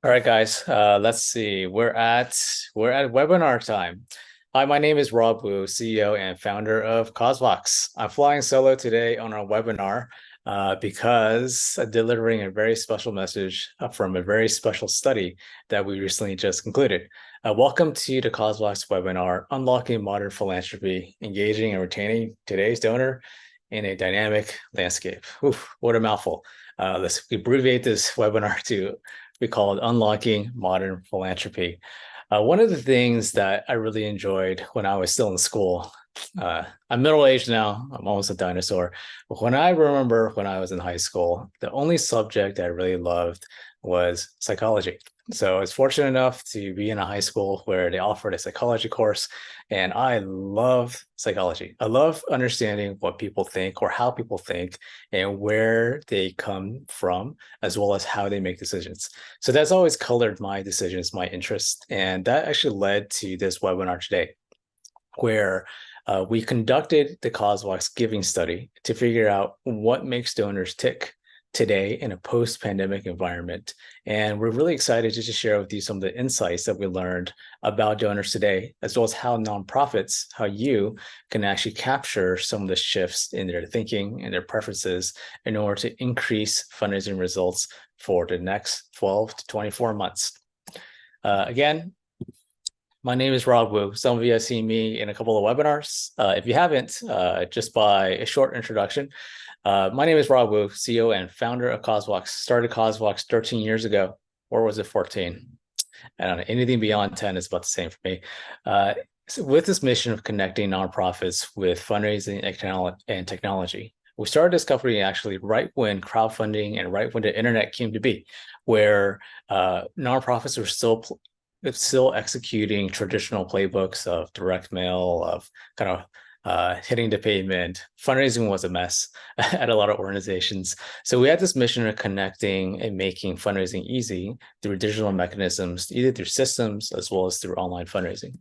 All right, guys. Let's see. We're at webinar time. Hi, my name is Rob Wu, CEO and founder of CauseVox. I'm flying solo today on our webinar because I'm delivering a very special message from a very special study that we recently just concluded. Welcome to the CauseVox webinar, Unlocking Modern Philanthropy, Engaging and Retaining Today's Donor in a Dynamic Landscape. Oof, what a mouthful. Let's abbreviate this webinar to we call it Unlocking Modern Philanthropy. One of the things that I really enjoyed when I was still in school, I'm middle-aged now, I'm almost a dinosaur, but when I remember when I was in high school, the only subject I really loved was psychology. So I was fortunate enough to be in a high school where they offered a psychology course, and I love psychology. I love understanding what people think or how people think and where they come from, as well as how they make decisions. So that's always colored my decisions, my interests. And that actually led to this webinar today, where we conducted the CauseVox Giving Study to figure out what makes donors tick today in a post-pandemic environment. And we're really excited just to share with you some of the insights that we learned about donors today, as well as how nonprofits, how you can actually capture some of the shifts in their thinking and their preferences in order to increase fundraising results for the next 12 to 24 months. Again, my name is Rob Wu. Some of you have seen me in a couple of webinars. If you haven't, just by a short introduction, my name is Rob Wu, CEO and founder of CauseVox. Started CauseVox 13 years ago, or was it 14? I don't know. Anything beyond 10 is about the same for me. So with this mission of connecting nonprofits with fundraising and technology, we started this company actually right when crowdfunding and right when the internet came to be, where nonprofits were still executing traditional playbooks of direct mail, of kind of hitting the pavement. Fundraising was a mess at a lot of organizations. So we had this mission of connecting and making fundraising easy through digital mechanisms, either through systems as well as through online fundraising.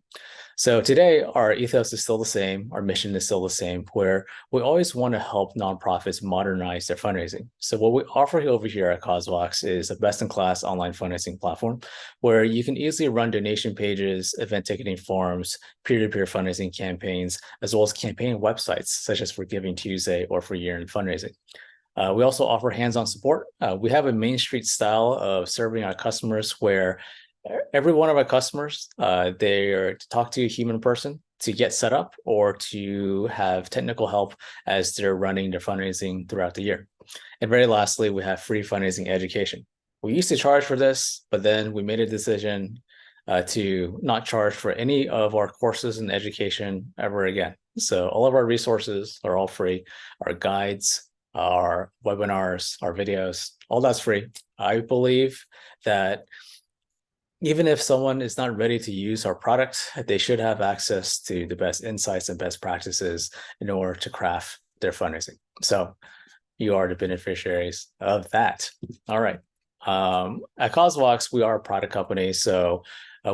So today, our ethos is still the same. Our mission is still the same, where we always want to help nonprofits modernize their fundraising. So what we offer over here at CauseVox is a best-in-class online fundraising platform where you can easily run donation pages, event ticketing forms, peer-to-peer fundraising campaigns, as well as campaign websites, such as for Giving Tuesday or for year-end fundraising. We also offer hands-on support. We have a Main Street style of serving our customers where every one of our customers, they are to talk to a human person to get set up or to have technical help as they're running their fundraising throughout the year. And very lastly, we have free fundraising education. We used to charge for this, but then we made a decision to not charge for any of our courses and education ever again. So all of our resources are all free. Our guides, our webinars, our videos, all that's free. I believe that even if someone is not ready to use our product, they should have access to the best insights and best practices in order to craft their fundraising. So you are the beneficiaries of that. All right. At CauseVox, we are a product company. So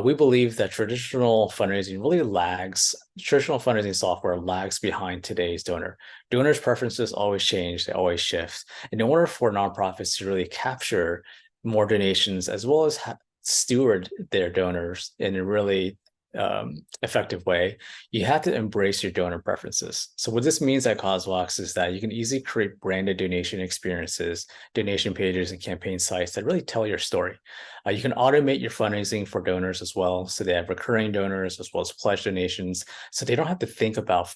we believe that traditional fundraising software lags behind today's donor. Donors' preferences always change, they always shift. And in order for nonprofits to really capture more donations as well as steward their donors in a really effective way, you have to embrace your donor preferences. So what this means at CauseVox is that you can easily create branded donation experiences, donation pages, and campaign sites that really tell your story. You can automate your fundraising for donors as well. So they have recurring donors as well as pledge donations. So they don't have to think about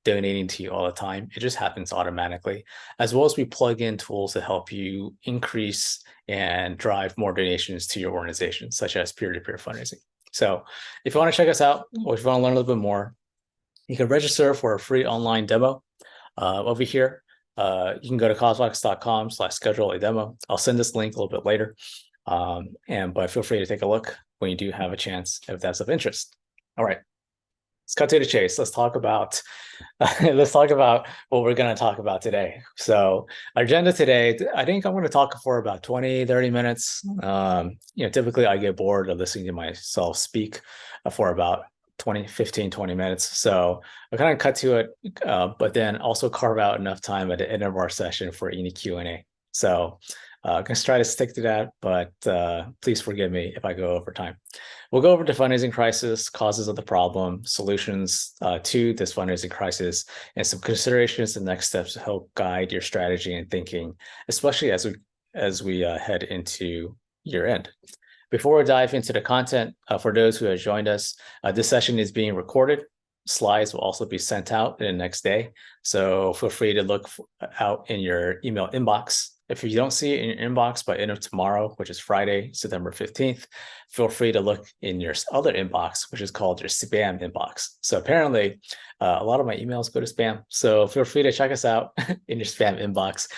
donating to you all the time. It just happens automatically, as well as we plug in tools to help you increase and drive more donations to your organization, such as peer-to-peer fundraising. So if you want to check us out, or if you want to learn a little bit more, you can register for a free online demo over here. You can go to causevox.com/schedule a demo. I'll send this link a little bit later. But feel free to take a look when you do have a chance, if that's of interest. All right. Let's cut to the chase. Let's talk about what we're going to talk about today. So our agenda today, I think I'm going to talk for about 20, 30 minutes. Typically I get bored of listening to myself speak for about 15, 20 minutes. So I kind of cut to it, but then also carve out enough time at the end of our session for any Q&A. So I'm going to try to stick to that, but please forgive me if I go over time. We'll go over the fundraising crisis, causes of the problem, solutions to this fundraising crisis, and some considerations and next steps to help guide your strategy and thinking, especially as we head into year end. Before we dive into the content, for those who have joined us, this session is being recorded. Slides will also be sent out in the next day. So feel free to look out in your email inbox. If you don't see it in your inbox by end of tomorrow, which is Friday, September 15th, feel free to look in your other inbox, which is called your spam inbox. So apparently, a lot of my emails go to spam. So feel free to check us out in your spam inbox,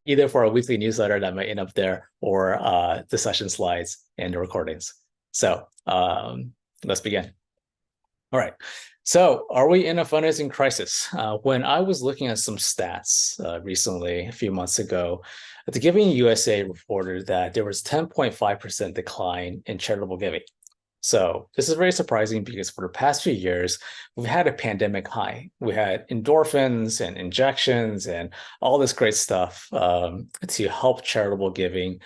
either for a weekly newsletter that might end up there or the session slides and the recordings. So let's begin. All right. So are we in a fundraising crisis? When I was looking at some stats recently, a few months ago, the Giving USA reported that there was 10.5% decline in charitable giving. So this is very surprising because for the past few years, we've had a pandemic high. We had endorphins and injections and all this great stuff to help charitable giving,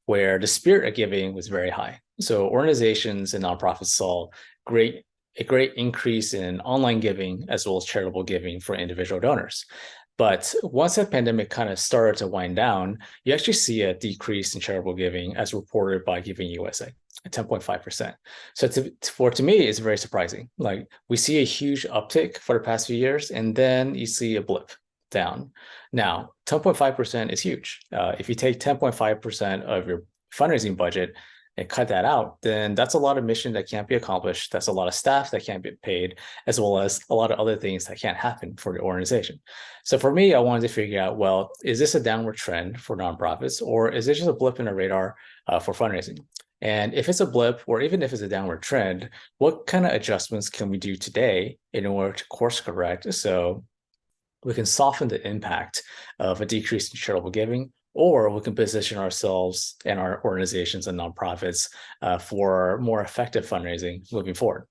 where the spirit of giving was very high. So organizations and nonprofits saw a great increase in online giving as well as charitable giving for individual donors. But once that pandemic kind of started to wind down, you actually see a decrease in charitable giving as reported by Giving USA at 10.5%. So to me, it's very surprising. Like we see a huge uptick for the past few years, and then you see a blip down. Now, 10.5% is huge. If you take 10.5% of your fundraising budget and cut that out, then that's a lot of mission that can't be accomplished. That's a lot of staff that can't be paid, as well as a lot of other things that can't happen for the organization. So for me, I wanted to figure out, well, is this a downward trend for nonprofits, or is it just a blip in the radar for fundraising? And if it's a blip, or even if it's a downward trend, what kind of adjustments can we do today in order to course correct so we can soften the impact of a decrease in charitable giving, or we can position ourselves and our organizations and nonprofits for more effective fundraising moving forward.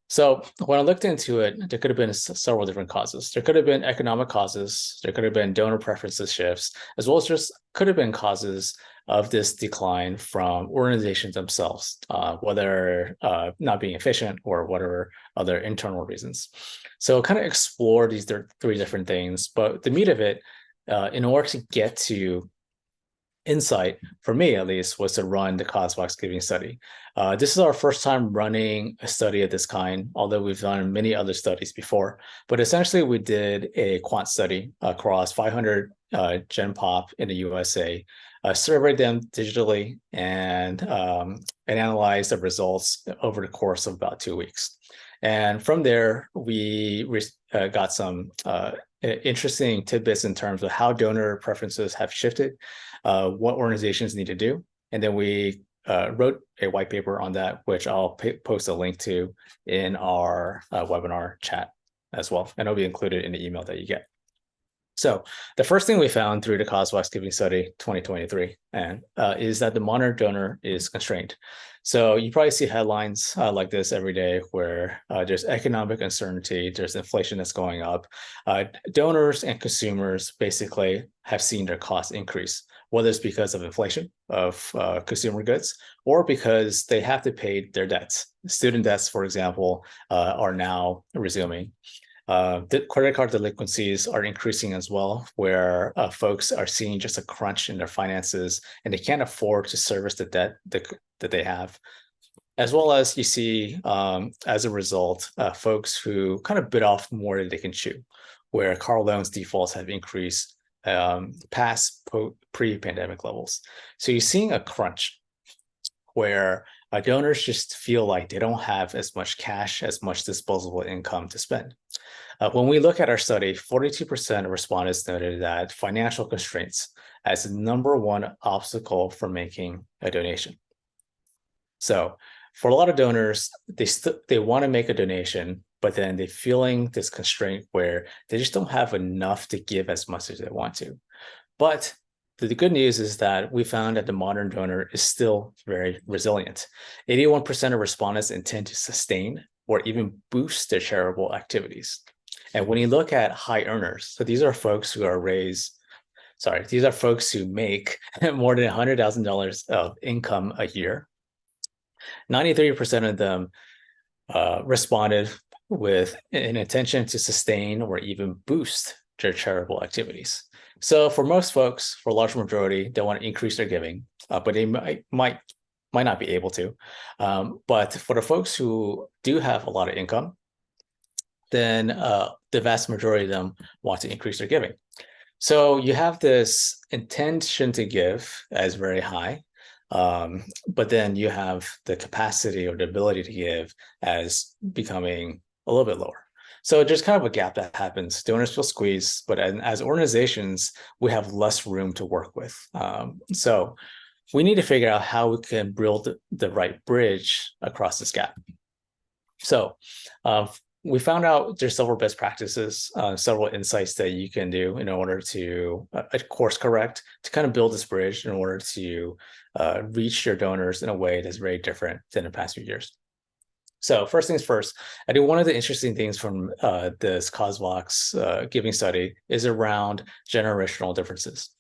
So when I looked into it, there could have been several different causes. There could have been economic causes, there could have been donor preferences shifts, as well as just could have been causes of this decline from organizations themselves, whether not being efficient or whatever other internal reasons. So kind of explore these three different things, but the meat of it, in order to get to insight, for me at least, was to run the CauseVox Giving Study. This is our first time running a study of this kind, although we've done many other studies before. But essentially, we did a quant study across 500 Gen Pop in the USA, surveyed them digitally, and analyzed the results over the course of about 2 weeks. And from there, we got some interesting tidbits in terms of how donor preferences have shifted, what organizations need to do. And then we wrote a white paper on that, which I'll post a link to in our webinar chat as well. And it'll be included in the email that you get. So the first thing we found through the CauseVox Giving Study 2023 is that the modern donor is constrained. So you probably see headlines like this every day where there's economic uncertainty, there's inflation that's going up. Donors and consumers basically have seen their costs increase, whether it's because of inflation of consumer goods or because they have to pay their debts. Student debts, for example, are now resuming. The credit card delinquencies are increasing as well, where folks are seeing just a crunch in their finances and they can't afford to service the debt that they have. As well as you see, as a result, folks who kind of bit off more than they can chew, where car loans defaults have increased past pre-pandemic levels. So you're seeing a crunch where donors just feel like they don't have as much cash, as much disposable income to spend. When we look at our study, 42% of respondents noted that financial constraints as the number one obstacle for making a donation. So for a lot of donors, they want to make a donation, but then they're feeling this constraint where they just don't have enough to give as much as they want to. But the good news is that we found that the modern donor is still very resilient. 81% of respondents intend to sustain or even boost their charitable activities. And when you look at high earners, so these are folks who are raised sorry, these are folks who make more than $100,000 of income a year. 93% of them responded with an intention to sustain or even boost their charitable activities. So for most folks, for a large majority, they want to increase their giving, but they might not be able to. But for the folks who do have a lot of income, then the vast majority of them want to increase their giving. So you have this intention to give as very high, but then you have the capacity or the ability to give as becoming a little bit lower. So there's kind of a gap that happens. Donors feel squeezed, but as organizations, we have less room to work with. So we need to figure out how we can build the right bridge across this gap. So we found out there's several best practices, several insights that you can do in order to course correct, to kind of build this bridge in order to reach your donors in a way that's very different than the past few years. So first things first, I think one of the interesting things from this CauseVox Giving Study is around generational differences.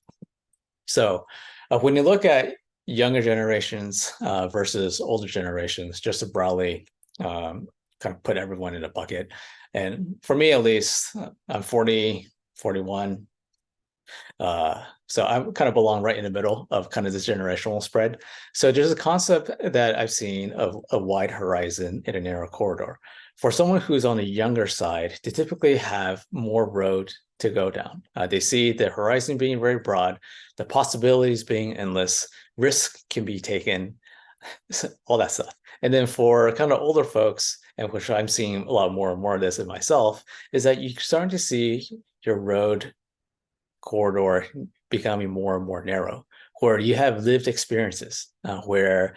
So when you look at younger generations versus older generations, just to broadly kind of put everyone in a bucket. And for me, at least, I'm 40, 41. So I kind of belong right in the middle of kind of this generational spread. So there's a concept that I've seen of a wide horizon in a narrow corridor. For someone who's on the younger side, they typically have more road to go down. They see the horizon being very broad, the possibilities being endless, risk can be taken, all that stuff. And then for kind of older folks, and which I'm seeing a lot more and more of this in myself, is that you're starting to see your road corridor becoming more and more narrow, where you have lived experiences, where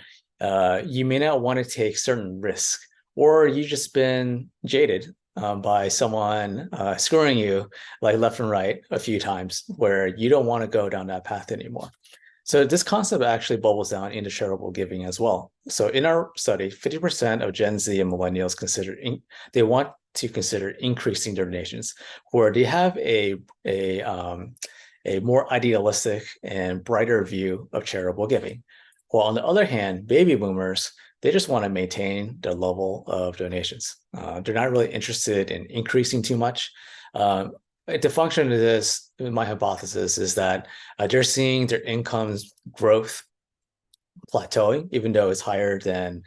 you may not want to take certain risks, or you've just been jaded by someone screwing you like left and right a few times, where you don't want to go down that path anymore. So this concept actually bubbles down into charitable giving as well. So in our study, 50% of Gen Z and millennials they want to consider increasing their donations, where they have a more idealistic and brighter view of charitable giving. While on the other hand, baby boomers, they just want to maintain their level of donations. They're not really interested in increasing too much. The function of this, my hypothesis, is that they're seeing their income's growth plateauing, even though it's higher than,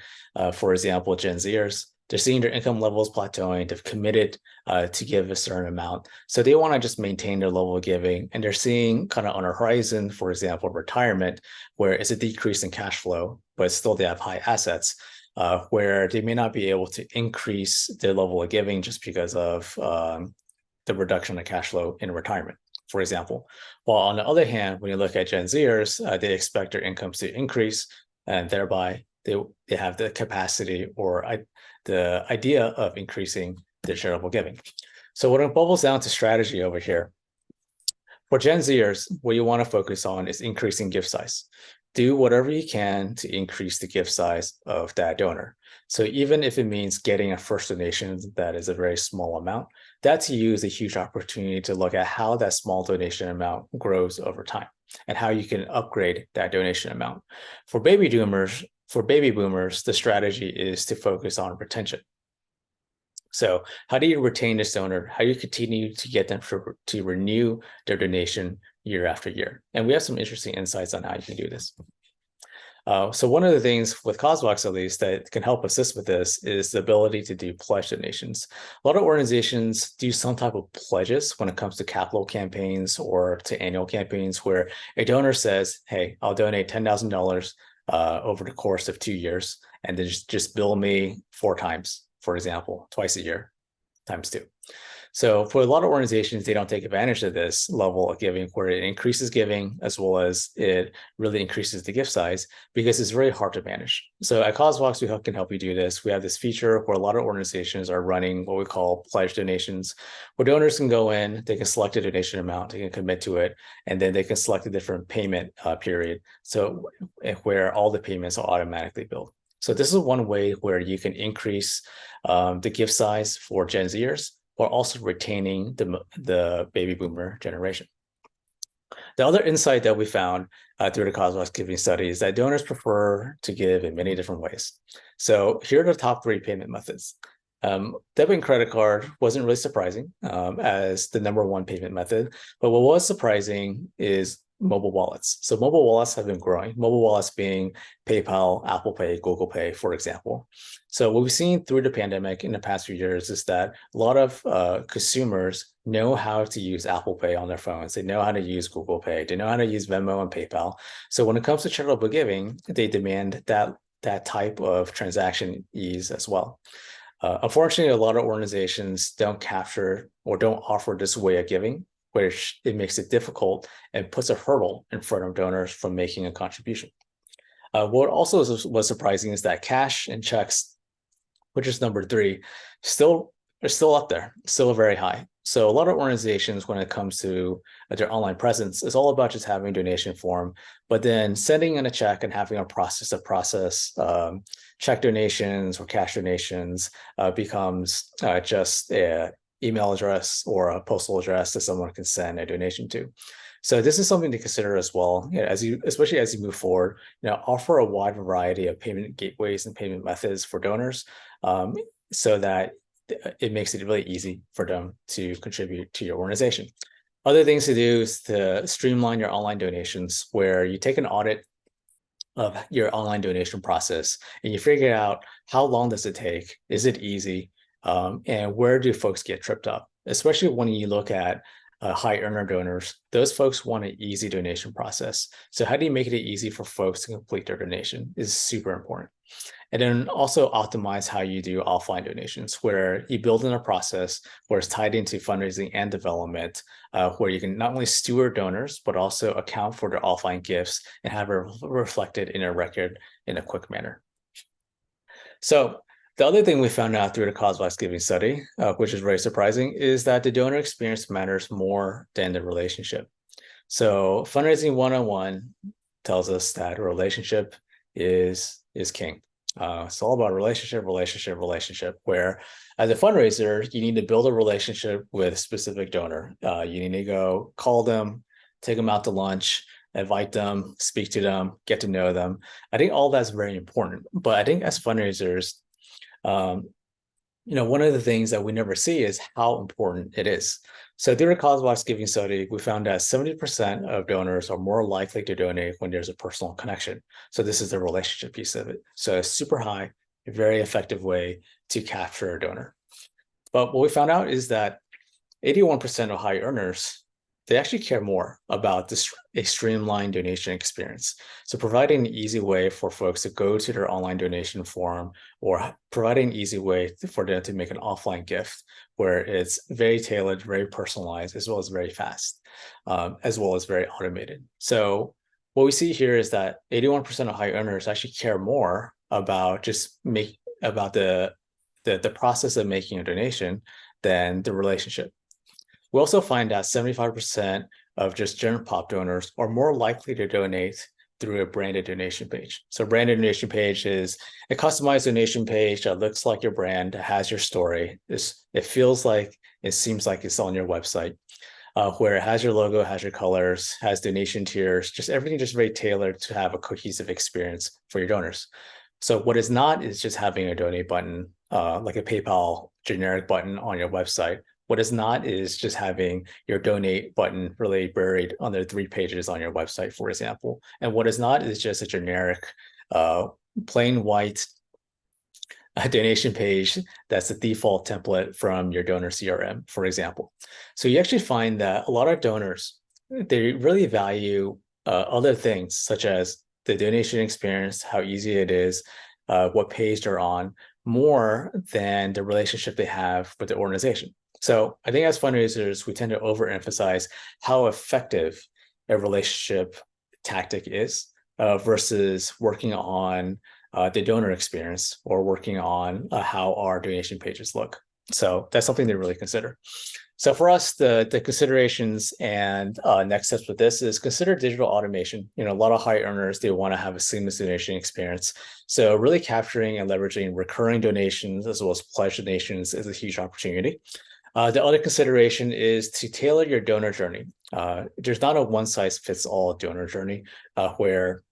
for example, Gen Zers. They're seeing their income levels plateauing. They've committed to give a certain amount. So they want to just maintain their level of giving. And they're seeing kind of on a horizon, for example, retirement, where it's a decrease in cash flow, but still they have high assets, where they may not be able to increase their level of giving just because of the reduction of cash flow in retirement, for example. While on the other hand, when you look at Gen Zers, they expect their incomes to increase, and thereby they have the capacity or the idea of increasing their charitable giving. So what it bubbles down to strategy over here. For Gen Zers, what you want to focus on is increasing gift size. Do whatever you can to increase the gift size of that donor. So even if it means getting a first donation that is a very small amount, that to you is a huge opportunity to look at how that small donation amount grows over time and how you can upgrade that donation amount. For baby boomers, the strategy is to focus on retention. So how do you retain this donor? How do you continue to get them to renew their donation year after year? And we have some interesting insights on how you can do this. So one of the things with CauseVox, at least, that can help assist with this is the ability to do pledge donations. A lot of organizations do some type of pledges when it comes to capital campaigns or to annual campaigns, where a donor says, hey, I'll donate $10,000 over the course of 2 years, and then just bill me 4 times, for example, twice a year, times 2. So for a lot of organizations, they don't take advantage of this level of giving, where it increases giving as well as it really increases the gift size, because it's very hard to manage. So at CauseVox, we can help you do this. We have this feature where a lot of organizations are running what we call pledge donations, where donors can go in, they can select a donation amount, they can commit to it, and then they can select a different payment period. So where all the payments are automatically billed. So this is one way where you can increase the gift size for Gen Zers, while also retaining the baby boomer generation. The other insight that we found through the CauseVox Giving Study is that donors prefer to give in many different ways. So here are the top three payment methods. Debit and credit card wasn't really surprising as the number one payment method, but what was surprising is mobile wallets. So mobile wallets have been growing, mobile wallets being PayPal, Apple Pay, Google Pay, for example. So what we've seen through the pandemic in the past few years is that a lot of consumers know how to use Apple Pay on their phones. They know how to use Google Pay. They know how to use Venmo and PayPal. So when it comes to charitable giving, they demand that type of transaction ease as well. Unfortunately, a lot of organizations don't capture or don't offer this way of giving, which it makes it difficult and puts a hurdle in front of donors from making a contribution. What also was surprising is that cash and checks, which is number three, are still up there, still very high. So a lot of organizations, when it comes to their online presence, is all about just having a donation form, but then sending in a check and having a process check donations or cash donations becomes just an email address or a postal address that someone can send a donation to. So this is something to consider as well, especially as you move forward. Offer a wide variety of payment gateways and payment methods for donors, so that it makes it really easy for them to contribute to your organization. Other things to do is to streamline your online donations, where you take an audit of your online donation process and you figure out how long does it take, is it easy, and where do folks get tripped up, especially when you look at high earner donors. Those folks want an easy donation process. So how do you make it easy for folks to complete their donation is super important. And then also optimize how you do offline donations, where you build in a process where it's tied into fundraising and development, where you can not only steward donors, but also account for their offline gifts and have it reflected in a record in a quick manner. So the other thing we found out through the CauseVox Giving Study, which is very surprising, is that the donor experience matters more than the relationship. So fundraising 101 tells us that a relationship is king. It's all about relationship, where as a fundraiser, you need to build a relationship with a specific donor. You need to go call them, take them out to lunch, invite them, speak to them, get to know them. I think all that's very important. But I think as fundraisers, one of the things that we never see is how important it is. So through the CauseVox Giving Study, we found that 70% of donors are more likely to donate when there's a personal connection. So this is the relationship piece of it. So a super high, a very effective way to capture a donor. But what we found out is that 81% of high earners, they actually care more about a streamlined donation experience. So providing an easy way for folks to go to their online donation form, or providing an easy way for them to make an offline gift where it's very tailored, very personalized, as well as very fast, as well as very automated. So what we see here is that 81% of high earners actually care more about the process of making a donation than the relationship. We also find that 75% of just general pop donors are more likely to donate through a branded donation page. So branded donation page is a customized donation page that looks like your brand, that has your story. It feels like, it seems like it's on your website, where it has your logo, has your colors, has donation tiers, just everything just very tailored to have a cohesive experience for your donors. So what is not is just having a donate button, like a PayPal generic button on your website. What is not is just having your donate button really buried on the 3 pages on your website, for example. And what is not is just a generic, plain white donation page that's the default template from your donor CRM, for example. So you actually find that a lot of donors, they really value other things, such as the donation experience, how easy it is, what page they're on, more than the relationship they have with the organization. So I think as fundraisers, we tend to overemphasize how effective a relationship tactic is versus working on the donor experience or working on how our donation pages look. So that's something to really consider. So for us, the considerations and next steps with this is consider digital automation. A lot of high earners, they want to have a seamless donation experience. So really capturing and leveraging recurring donations as well as pledge donations is a huge opportunity. The other consideration is to tailor your donor journey. There's not a one-size-fits-all donor journey where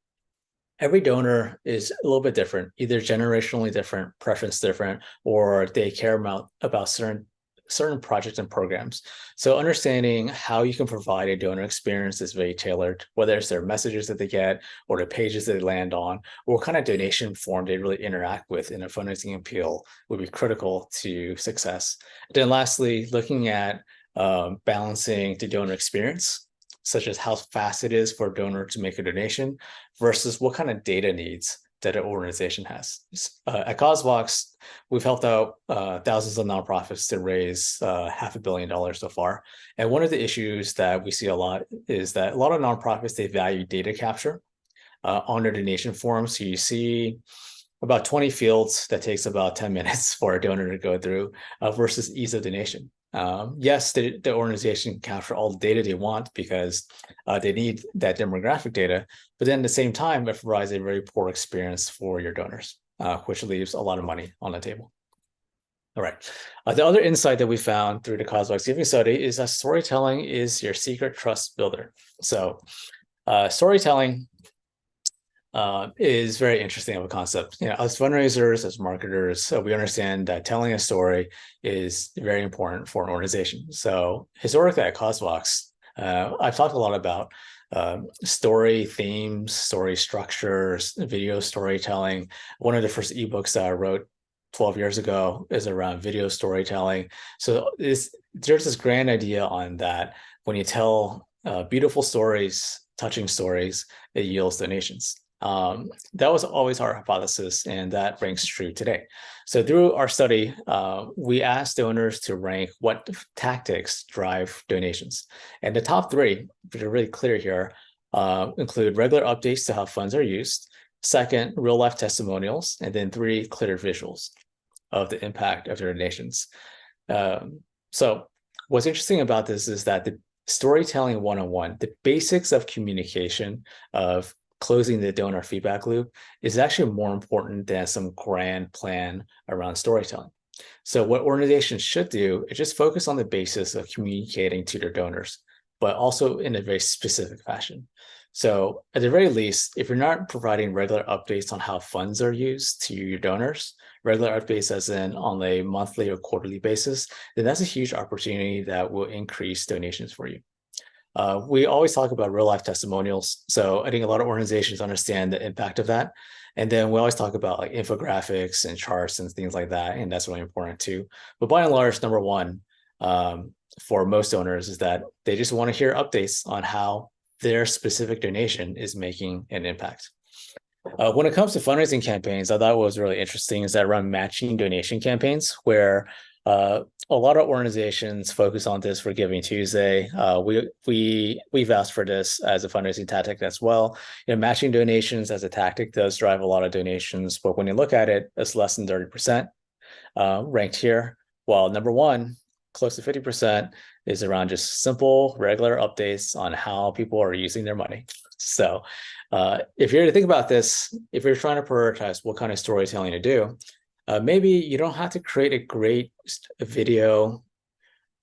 every donor is a little bit different, either generationally different, preference different, or they care about certain projects and programs. So understanding how you can provide a donor experience is very tailored, whether it's their messages that they get or the pages that they land on, or what kind of donation form they really interact with in a fundraising appeal would be critical to success. Then lastly, looking at balancing the donor experience, such as how fast it is for a donor to make a donation versus what kind of data needs that an organization has. At CauseVox, we've helped out thousands of nonprofits to raise $500 million so far. And one of the issues that we see a lot is that a lot of nonprofits, they value data capture on their donation forms. So you see about 20 fields that takes about 10 minutes for a donor to go through versus ease of donation. Yes, the organization can capture all the data they want because they need that demographic data, but then at the same time, it provides a very poor experience for your donors, which leaves a lot of money on the table. All right. The other insight that we found through the CauseVox Giving Study is that storytelling is your secret trust builder. So storytelling is very interesting of a concept. As fundraisers, as marketers, we understand that telling a story is very important for an organization. So historically at CauseVox, I've talked a lot about story themes, story structures, video storytelling. One of the first ebooks that I wrote 12 years ago is around video storytelling. So there's this grand idea on that when you tell beautiful stories, touching stories, it yields donations. That was always our hypothesis, and that rings true today. So through our study, we asked donors to rank what tactics drive donations. And the top three, which are really clear here, include regular updates to how funds are used, second, real-life testimonials, and then three, clear visuals of the impact of their donations. So what's interesting about this is that the storytelling 101, the basics of communication, of closing the donor feedback loop, is actually more important than some grand plan around storytelling. So what organizations should do is just focus on the basis of communicating to their donors, but also in a very specific fashion. So at the very least, if you're not providing regular updates on how funds are used to your donors, regular updates as in on a monthly or quarterly basis, then that's a huge opportunity that will increase donations for you. We always talk about real life testimonials. So I think a lot of organizations understand the impact of that. And then we always talk about like infographics and charts and things like that. And that's really important too. But by and large, number one, for most donors is that they just want to hear updates on how their specific donation is making an impact. When it comes to fundraising campaigns, I thought what was really interesting is that run matching donation campaigns where a lot of organizations focus on this for Giving Tuesday. We've asked for this as a fundraising tactic as well. Matching donations as a tactic does drive a lot of donations, but when you look at it, it's less than 30% ranked here. While number one, close to 50%, is around just simple, regular updates on how people are using their money. So if you're to think about this, if you're trying to prioritize what kind of storytelling to do, maybe you don't have to create a great video,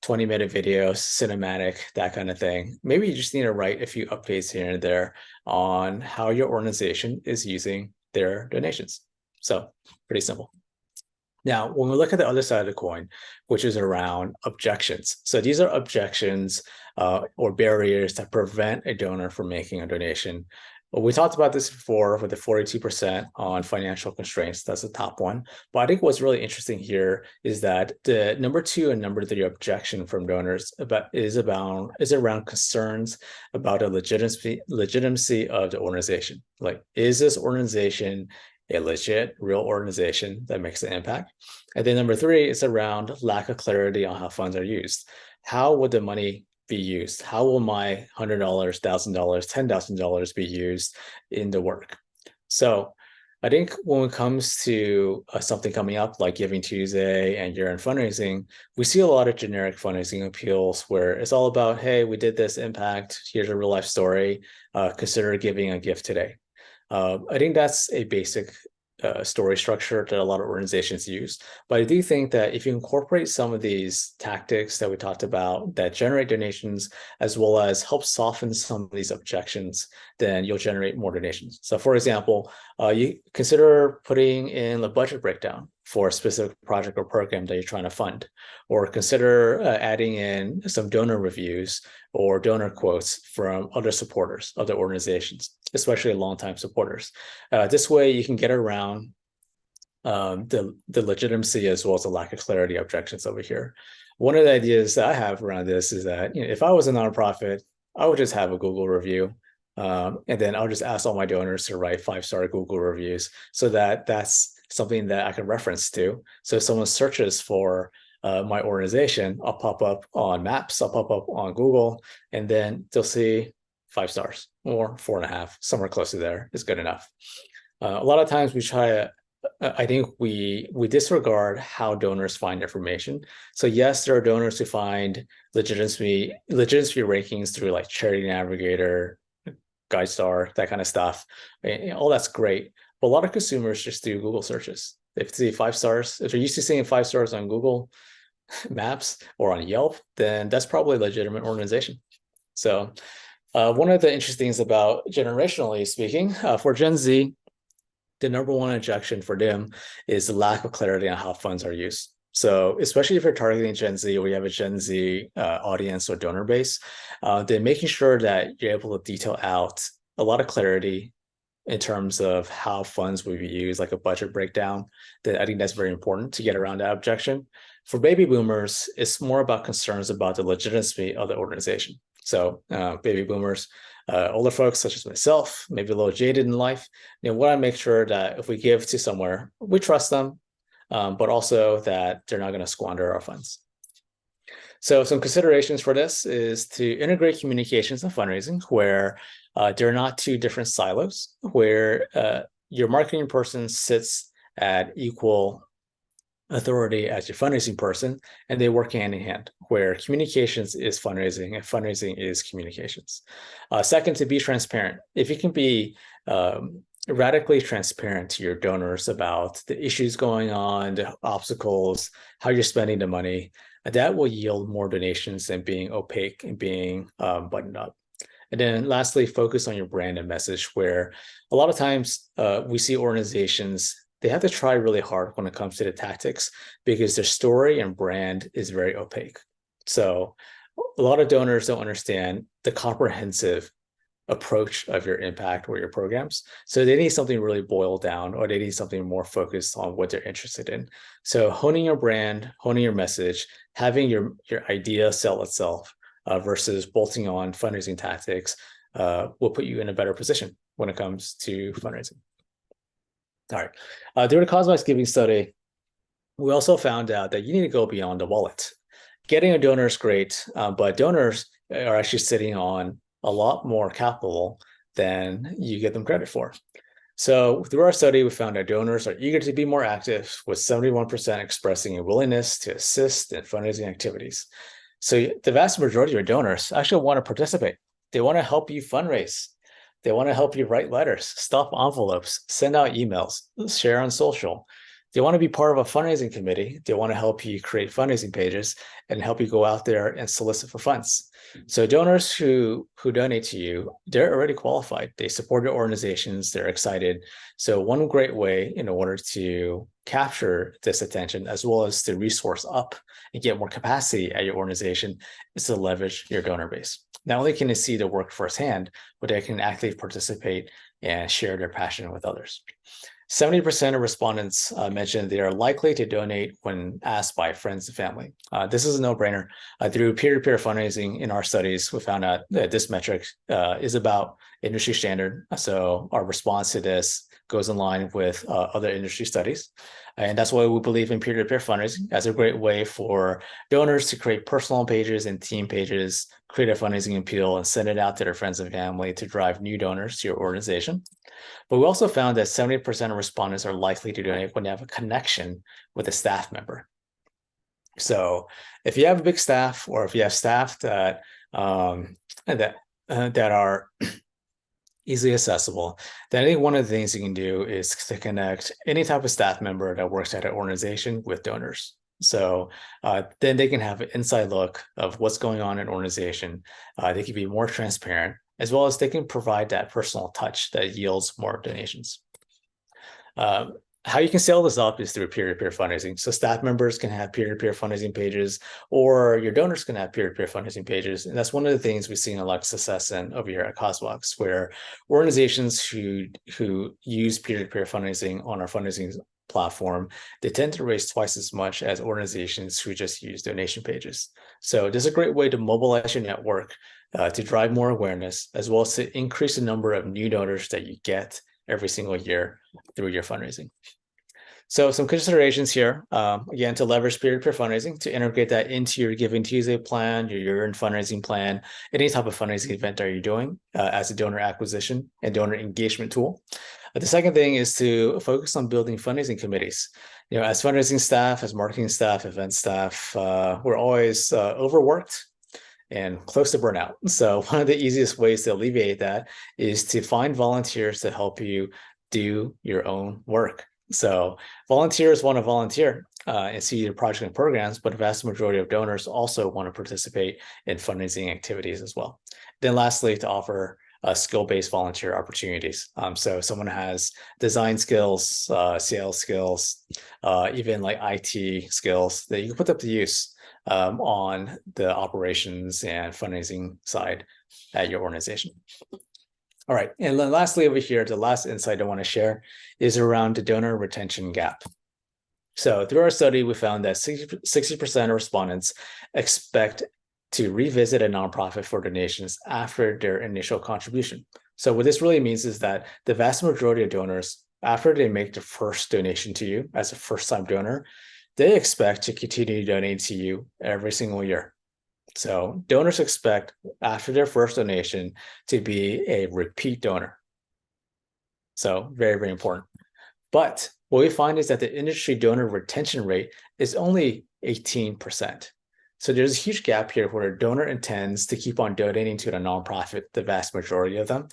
20-minute video, cinematic, that kind of thing. Maybe you just need to write a few updates here and there on how your organization is using their donations. So pretty simple. Now, when we look at the other side of the coin, which is around objections. So these are objections or barriers that prevent a donor from making a donation. Well, we talked about this before with the 42% on financial constraints. That's the top one. But I think what's really interesting here is that the number two and number three objection from donors is around concerns about the legitimacy of the organization. Like, is this organization a legit, real organization that makes an impact? And then number three is around lack of clarity on how funds are used. How would the money be used? How will my $100, $1,000, $10,000 be used in the work? So I think when it comes to something coming up like Giving Tuesday and year-end fundraising, we see a lot of generic fundraising appeals where it's all about, hey, we did this impact, here's a real life story, consider giving a gift today. I think that's a basic story structure that a lot of organizations use. But I do think that if you incorporate some of these tactics that we talked about that generate donations, as well as help soften some of these objections, then you'll generate more donations. So for example, you consider putting in a budget breakdown for a specific project or program that you're trying to fund, or consider adding in some donor reviews or donor quotes from other supporters, other organizations, especially longtime supporters. This way you can get around the legitimacy as well as the lack of clarity objections over here. One of the ideas that I have around this is that, you know, if I was a nonprofit, I would just have a Google review. And then I'll just ask all my donors to write 5-star Google reviews so that that's something that I can reference to. So if someone searches for my organization, I'll pop up on Maps, I'll pop up on Google, and then they'll see 5 stars or 4.5, somewhere close to there is good enough. A lot of times we try to, I think we disregard how donors find information. So yes, there are donors who find legitimacy rankings through like Charity Navigator, GuideStar, that kind of stuff. All that's great. But a lot of consumers just do Google searches. If they see 5 stars, if they're used to seeing 5 stars on Google Maps or on Yelp, then that's probably a legitimate organization. So one of the interesting things about generationally speaking, for Gen Z, the number one objection for them is the lack of clarity on how funds are used. So especially if you're targeting Gen Z or you have a Gen Z audience or donor base, then making sure that you're able to detail out a lot of clarity in terms of how funds will be used, like a budget breakdown, that I think that's very important to get around that objection. For baby boomers, it's more about concerns about the legitimacy of the organization. So baby boomers, older folks such as myself, maybe a little jaded in life, you know, we want to make sure that if we give to somewhere, we trust them, but also that they're not going to squander our funds. So some considerations for this is to integrate communications and fundraising where they're not two different silos, where your marketing person sits at equal authority as your fundraising person, and they work hand in hand, where communications is fundraising and fundraising is communications. Second, to be transparent. If you can be radically transparent to your donors about the issues going on, the obstacles, how you're spending the money, that will yield more donations than being opaque and being buttoned up. And then lastly, focus on your brand and message, where a lot of times we see organizations, they have to try really hard when it comes to the tactics because their story and brand is very opaque. So a lot of donors don't understand the comprehensive approach of your impact or your programs. So they need something really boiled down, or they need something more focused on what they're interested in. So honing your brand, honing your message, having your idea sell itself versus bolting on fundraising tactics will put you in a better position when it comes to fundraising. All right. During the CauseVox Giving Study, we also found out that you need to go beyond the wallet. Getting a donor is great, but donors are actually sitting on a lot more capital than you get them credit for. So through our study, we found that donors are eager to be more active, with 71% expressing a willingness to assist in fundraising activities. So the vast majority of your donors actually want to participate. They want to help you fundraise. They want to help you write letters, stuff envelopes, send out emails, share on social. They want to be part of a fundraising committee. They want to help you create fundraising pages and help you go out there and solicit for funds. So donors who donate to you, they're already qualified. They support your organizations. They're excited. So one great way in order to capture this attention, as well as to resource up and get more capacity at your organization, is to leverage your donor base. Not only can they see the work firsthand, but they can actively participate and share their passion with others. 70% of respondents mentioned they are likely to donate when asked by friends and family. This is a no-brainer. Through peer-to-peer fundraising in our studies, we found out that this metric is about industry standard. So our response to this goes in line with other industry studies. And that's why we believe in peer-to-peer fundraising as a great way for donors to create personal pages and team pages, create a fundraising appeal, and send it out to their friends and family to drive new donors to your organization. But we also found that 70% of respondents are likely to donate when they have a connection with a staff member. So if you have a big staff, or if you have staff that are easily accessible, then I think one of the things you can do is to connect any type of staff member that works at an organization with donors. So then they can have an inside look of what's going on in an organization. They can be more transparent, as well as they can provide that personal touch that yields more donations. How you can scale this up is through peer-to-peer fundraising. So staff members can have peer-to-peer fundraising pages, or your donors can have peer-to-peer fundraising pages. And that's one of the things we've seen a lot of success in over here at CauseVox, where organizations who use peer-to-peer fundraising on our fundraising platform, they tend to raise twice as much as organizations who just use donation pages. So this is a great way to mobilize your network to drive more awareness, as well as to increase the number of new donors that you get every single year through your fundraising. So some considerations here, again, to leverage peer-to-peer fundraising, to integrate that into your Giving Tuesday plan, your year-end fundraising plan, any type of fundraising event that you're doing as a donor acquisition and donor engagement tool. The second thing is to focus on building fundraising committees. As fundraising staff, as marketing staff, event staff, we're always overworked and close to burnout. So one of the easiest ways to alleviate that is to find volunteers to help you do your own work. So volunteers want to volunteer and see your project and programs, but the vast majority of donors also want to participate in fundraising activities as well. Then lastly, to offer skill-based volunteer opportunities. So someone has design skills, sales skills, even like IT skills that you can put up to use on the operations and fundraising side at your organization. All right, and then lastly over here, the last insight I want to share is around the donor retention gap. So through our study, we found that 60% of respondents expect to revisit a nonprofit for donations after their initial contribution. So what this really means is that the vast majority of donors, after they make the first donation to you as a first-time donor, they expect to continue donating to you every single year. So donors expect after their first donation to be a repeat donor. So very, very important. But what we find is that the industry donor retention rate is only 18%. So there's a huge gap here where a donor intends to keep on donating to a nonprofit, the vast majority of them,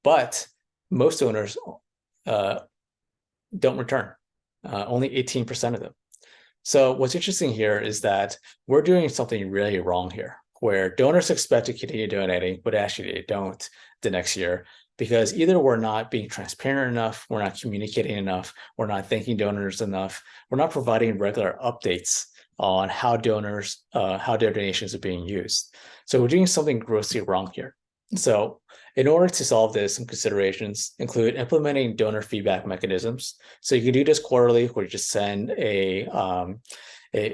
but most donors don't return, only 18% of them. So what's interesting here is that we're doing something really wrong here, where donors expect to continue donating, but actually they don't the next year, because either we're not being transparent enough, we're not communicating enough, we're not thanking donors enough, we're not providing regular updates on how donors, how their donations are being used. So we're doing something grossly wrong here. So in order to solve this, some considerations include implementing donor feedback mechanisms. So you can do this quarterly, where you just send a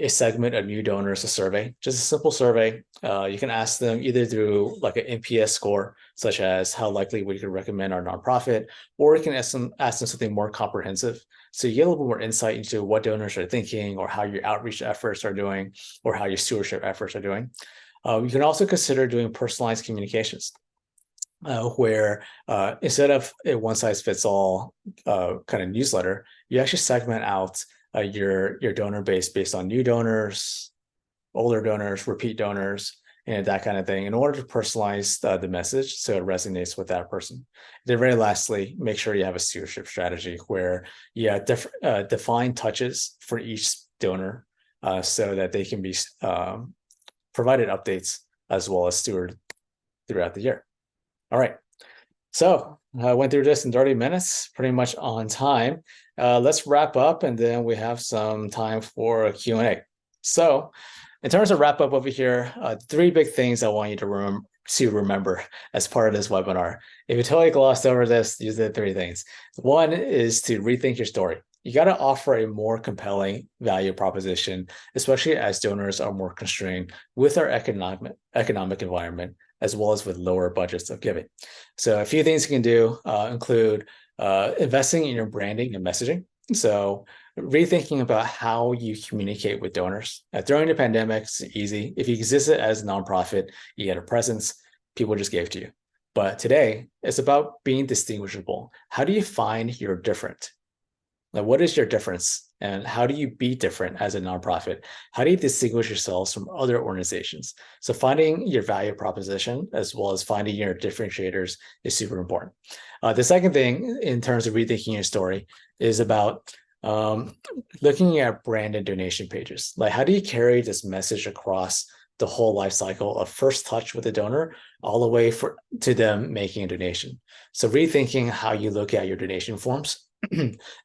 segment of new donors a survey, just a simple survey. You can ask them either through like an NPS score, such as how likely we could recommend our nonprofit, or you can ask them something more comprehensive. So you get a little bit more insight into what donors are thinking, or how your outreach efforts are doing, or how your stewardship efforts are doing. You can also consider doing personalized communications, where instead of a one-size-fits-all kind of newsletter, you actually segment out your donor base based on new donors, older donors, repeat donors, and that kind of thing, in order to personalize the message so it resonates with that person. Then very lastly, make sure you have a stewardship strategy where you define touches for each donor so that they can be provided updates as well as stewarded throughout the year. All right, so I went through this in 30 minutes, pretty much on time. Let's wrap up, and then we have some time for a Q&A. So in terms of wrap up over here, 3 big things I want you to remember as part of this webinar. If you totally glossed over this, these are the 3 things. One is to rethink your story. You got to offer a more compelling value proposition, especially as donors are more constrained with our economic environment, as well as with lower budgets of giving. So a few things you can do include investing in your branding and messaging. So rethinking about how you communicate with donors. During the pandemic, it's easy. If you existed as a nonprofit, you had a presence, people just gave to you. But today, it's about being distinguishable. How do you find you're different? Like, what is your difference, and how do you be different as a nonprofit? How do you distinguish yourselves from other organizations? So finding your value proposition as well as finding your differentiators is super important. The second thing in terms of rethinking your story is about looking at brand and donation pages. Like, how do you carry this message across the whole life cycle of first touch with the donor all the way to them making a donation? So rethinking how you look at your donation forms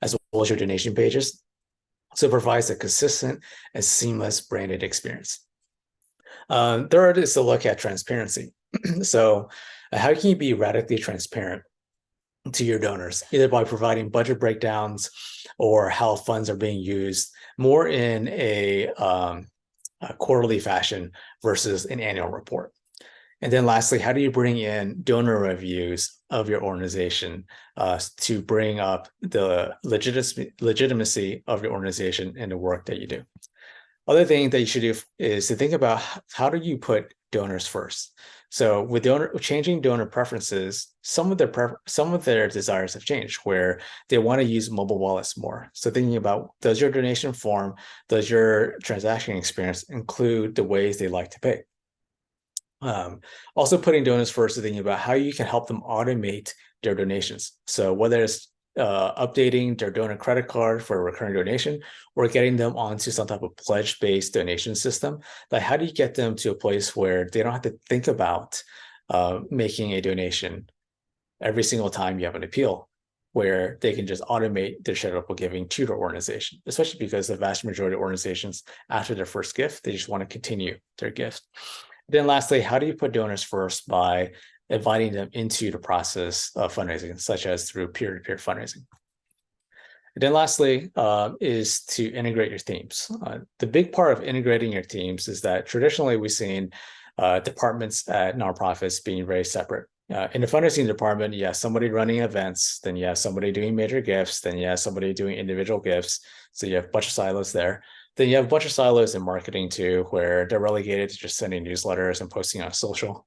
as well as your donation pages, so it provides a consistent and seamless branded experience. Third is to look at transparency. So how can you be radically transparent to your donors, either by providing budget breakdowns or how funds are being used more in a quarterly fashion versus an annual report? And then lastly, how do you bring in donor reviews of your organization to bring up the legitimacy of your organization and the work that you do? Other thing that you should do is to think about how do you put donors first. So with changing donor preferences, some of their desires have changed where they want to use mobile wallets more. So thinking about, does your donation form, does your transaction experience include the ways they like to pay? Also putting donors first is thinking about how you can help them automate their donations. So whether it's updating their donor credit card for a recurring donation or getting them onto some type of pledge-based donation system, like how do you get them to a place where they don't have to think about making a donation every single time you have an appeal, where they can just automate their charitable giving to their organization, especially because the vast majority of organizations, after their first gift, they just want to continue their gift. Then lastly, how do you put donors first by inviting them into the process of fundraising, such as through peer-to-peer fundraising? And then lastly is to integrate your teams. The big part of integrating your teams is that traditionally we've seen departments at nonprofits being very separate. In the fundraising department, you have somebody running events, then you have somebody doing major gifts, then you have somebody doing individual gifts. So you have a bunch of silos there. Then you have a bunch of silos in marketing too, where they're relegated to just sending newsletters and posting on social.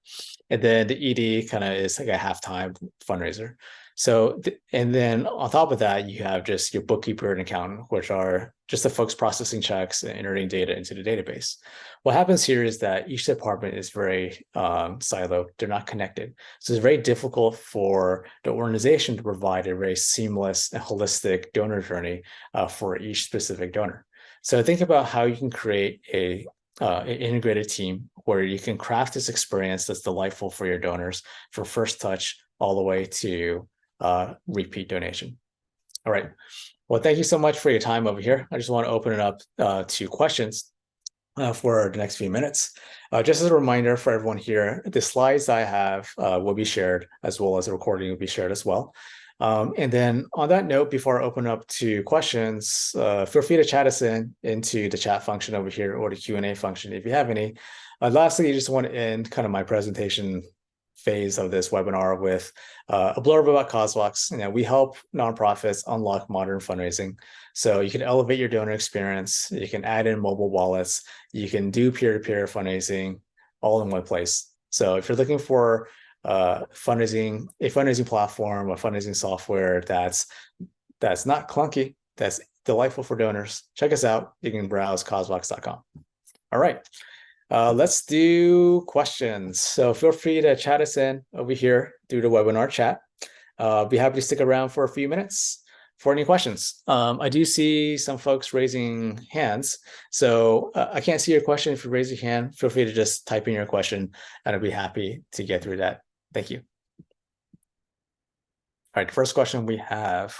And then the ED kind of is like a half-time fundraiser. So, and then on top of that, you have just your bookkeeper and accountant, which are just the folks processing checks and entering data into the database. What happens here is that each department is very siloed. They're not connected. So it's very difficult for the organization to provide a very seamless and holistic donor journey for each specific donor. So think about how you can create an integrated team where you can craft this experience that's delightful for your donors from first touch all the way to repeat donation. All right. Well, thank you so much for your time over here. I just want to open it up to questions for the next few minutes. Just as a reminder for everyone here, the slides I have will be shared, as well as the recording will be shared as well. And then on that note, before I open up to questions, feel free to chat us into the chat function over here or the Q&A function if you have any. Lastly, I just want to end kind of my presentation phase of this webinar with a blurb about CauseVox. You know, we help nonprofits unlock modern fundraising. So you can elevate your donor experience, you can add in mobile wallets, you can do peer-to-peer fundraising all in one place. So if you're looking for a fundraising platform, a fundraising software that's not clunky, that's delightful for donors, check us out. You can browse causevox.com. All right. Let's do questions. So feel free to chat us in over here through the webinar chat. Be happy to stick around for a few minutes for any questions. I do see some folks raising hands. So I can't see your question. If you raise your hand, feel free to just type in your question and I'll be happy to get through that. Thank you. All right, first question we have.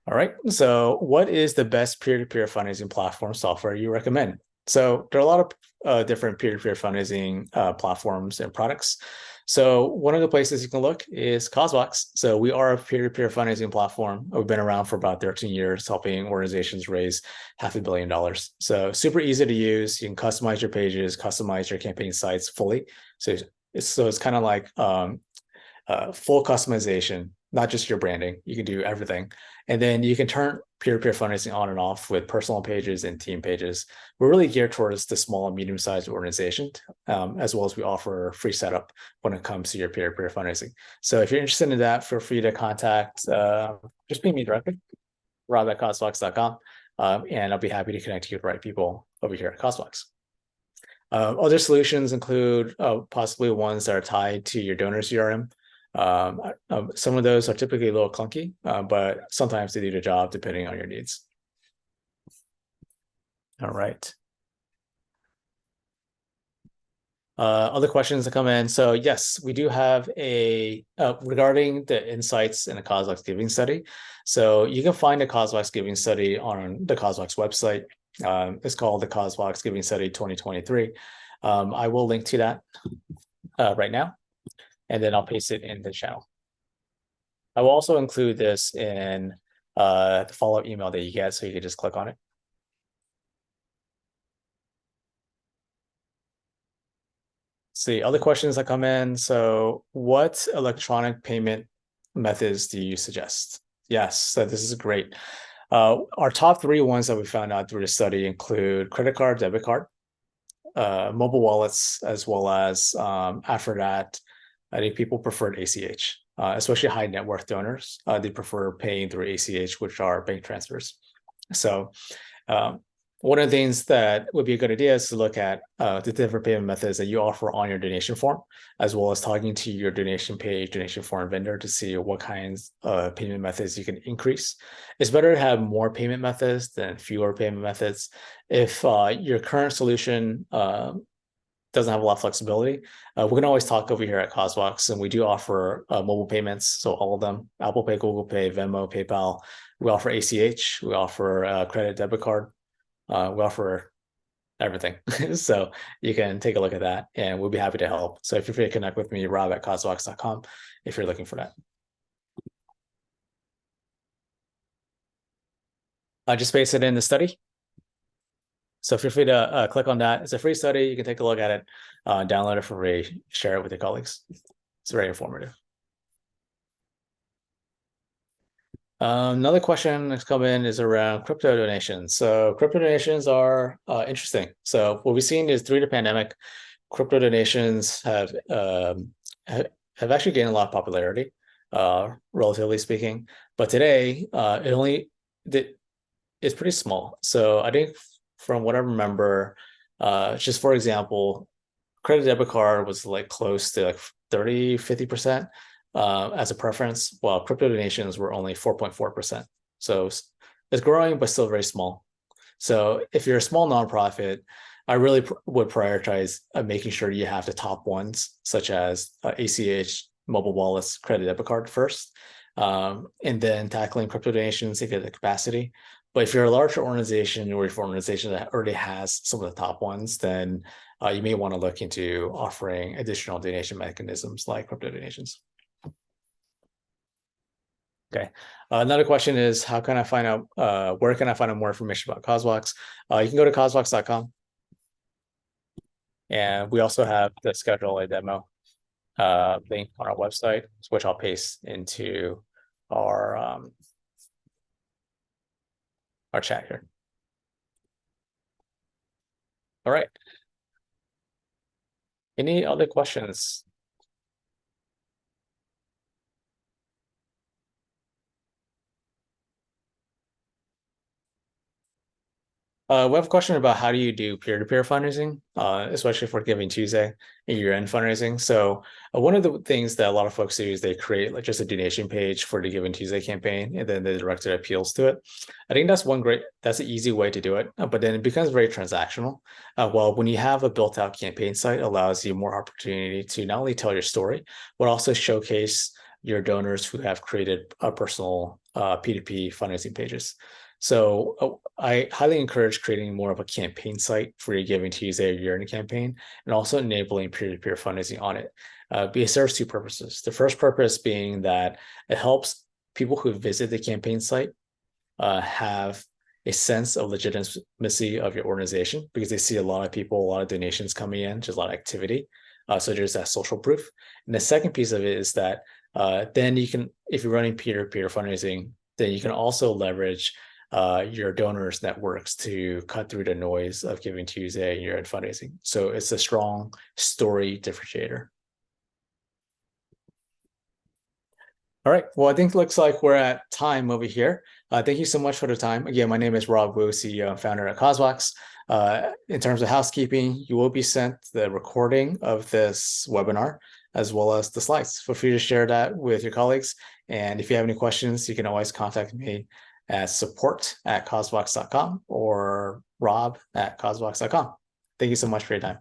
All right, so what is the best peer-to-peer fundraising platform software you recommend? So there are a lot of different peer-to-peer fundraising platforms and products. So one of the places you can look is CauseVox. So we are a peer-to-peer fundraising platform. We've been around for about 13 years, helping organizations raise $500 million. So super easy to use. You can customize your pages, customize your campaign sites fully. So it's kind of like full customization, not just your branding. You can do everything. And then you can turn peer-to-peer fundraising on and off with personal pages and team pages. We're really geared towards the small and medium-sized organization, as well as we offer free setup when it comes to your peer-to-peer fundraising. So if you're interested in that, feel free to contact, just ping me directly. rob@causebox.com, and I'll be happy to connect you with the right people over here at CauseVox. Other solutions include possibly ones that are tied to your donor CRM. Some of those are typically a little clunky, but sometimes they do the job depending on your needs. All right. Other questions that come in. So yes, we do have a regarding the insights in the CauseVox Giving Study. So you can find the CauseVox Giving Study on the CauseVox website. It's called the CauseVox Giving Study 2023. I will link to that right now, and then I'll paste it in the channel. I will also include this in the follow-up email that you get, so you can just click on it. See, other questions that come in. So what electronic payment methods do you suggest? Yes, so this is great. Our top 3 ones that we found out through the study include credit card, debit card, mobile wallets, as well as after that, I think people preferred ACH, especially high net worth donors. They prefer paying through ACH, which are bank transfers. So one of the things that would be a good idea is to look at the different payment methods that you offer on your donation form, as well as talking to your donation page, donation form vendor to see what kinds of payment methods you can increase. It's better to have more payment methods than fewer payment methods. If your current solution doesn't have a lot of flexibility, we can always talk over here at CauseVox, and we do offer mobile payments, so all of them: Apple Pay, Google Pay, Venmo, PayPal. We offer ACH, we offer credit, debit card. We offer everything. So you can take a look at that, and we'll be happy to help. So feel free to connect with me, rob@causebox.com, if you're looking for that. I just pasted in the study. So feel free to click on that. It's a free study. You can take a look at it, download it for free, share it with your colleagues. It's very informative. Another question that's come in is around crypto donations. So crypto donations are interesting. So what we've seen is through the pandemic, crypto donations have actually gained a lot of popularity, relatively speaking. But today, it's pretty small. So I think from what I remember, just for example, credit debit card was like close to like 30-50%. As a preference, while crypto donations were only 4.4%. So it's growing, but still very small. So if you're a small nonprofit, I really would prioritize making sure you have the top ones, such as ACH, mobile wallets, credit debit card first, and then tackling crypto donations if you have the capacity. But if you're a larger organization, or if you're an organization that already has some of the top ones, then you may want to look into offering additional donation mechanisms like crypto donations. Okay. Another question is, how can I find out, where can I find out more information about CauseVox? You can go to causevox.com. And we also have the schedule a demo link on our website, which I'll paste into our chat here. All right. Any other questions? We have a question about how do you do peer-to-peer fundraising, especially for Giving Tuesday and year-end fundraising. So one of the things that a lot of folks do is they create like just a donation page for the Giving Tuesday campaign, and then they direct their appeals to it. I think that's that's an easy way to do it, but then it becomes very transactional. Well, when you have a built-out campaign site, it allows you more opportunity to not only tell your story, but also showcase your donors who have created a personal P2P fundraising pages. So I highly encourage creating more of a campaign site for your Giving Tuesday or year-end campaign, and also enabling peer-to-peer fundraising on it. It serves 2 purposes. The first purpose being that it helps people who visit the campaign site have a sense of legitimacy of your organization, because they see a lot of people, a lot of donations coming in, just a lot of activity. So there's that social proof. And the second piece of it is that then you can, if you're running peer-to-peer fundraising, then you can also leverage your donors' networks to cut through the noise of Giving Tuesday and year-end fundraising. So it's a strong story differentiator. All right. Well, I think it looks like we're at time over here. Thank you so much for the time. Again, my name is Rob Wu, CEO and founder at CauseVox. In terms of housekeeping, you will be sent the recording of this webinar as well as the slides. Feel free to share that with your colleagues. And if you have any questions, you can always contact me at support@causevox.com or rob@causevox.com. Thank you so much for your time.